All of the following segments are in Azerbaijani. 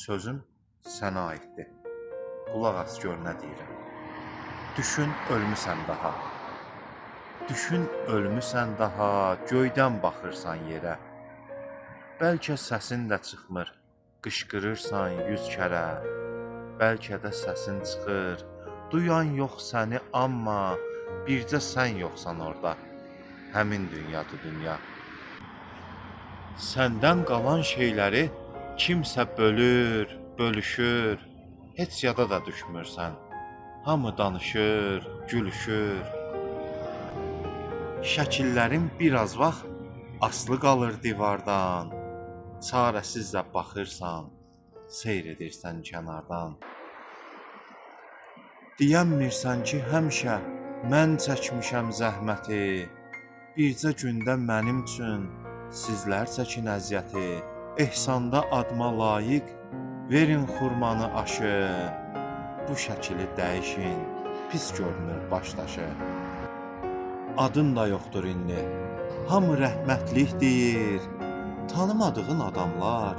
Sözüm sənə aiddir. Qulaq as gör nə deyirəm. Düşün ölmüsən daha. Düşün ölmüsən daha, göydən baxırsan yerə. Bəlkə səsin də çıxmır, qışqırırsan 100 kərə. Bəlkə də səsin çıxır, duyan yox səni, amma bircə sən yoxsan orada. Həmin dünyadır dünya. Səndən qalan şeyləri kimsə bölür, bölüşür. Heç yada da düşmürsən. Hamı danışır, gülüşür. Şəkillərin biraz vaxt asılı qalır divardan. Çarəsiz də baxırsan, seyr edirsən kənardan. Deyənmirsən ki, həmişə mən çəkmişəm zəhməti. Bircə gündə mənim üçün sizlər çəkin əziyyəti. Ehsanda adıma layiq verin xurmanı aşı. Bu şəkili dəyişin, pis görünür başdaşı. Adın da yoxdur indi, hamı rəhmətlik deyir. Tanımadığın adamlar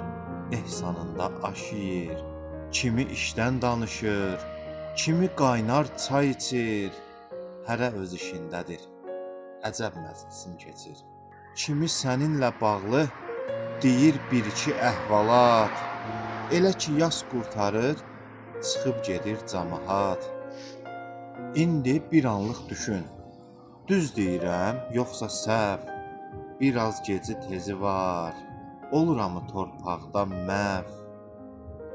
ehsanında aş yeyir. Kimi işdən danışır, kimi qaynar çay içir. Hərə öz işindədir, əcəb məclisin keçir. Kimi səninlə bağlı deyir bir-iki əhvalat. Elə ki yas qurtarır, çıxıb gedir camaat. İndi bir anlıq düşün, düz deyirəm yoxsa səhv? Biraz geci tezi var, oluramı torpaqda məhv?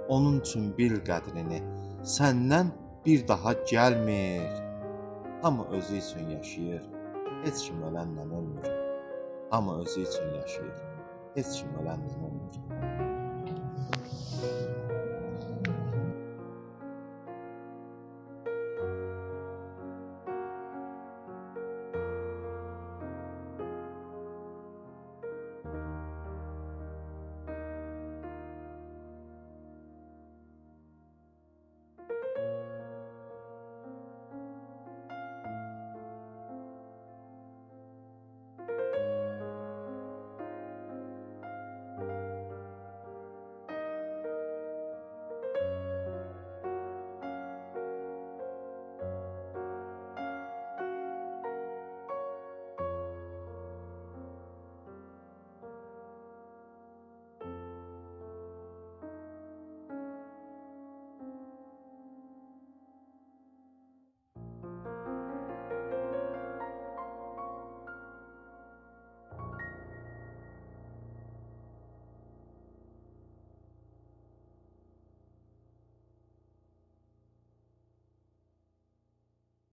Onun üçün bil qədrini, səndən bir daha gəlmir. Hamı özü üçün yaşayır, heç kim ölənlə ölmür. Hamı özü üçün yaşayır, heç kim ölənlə ölmür.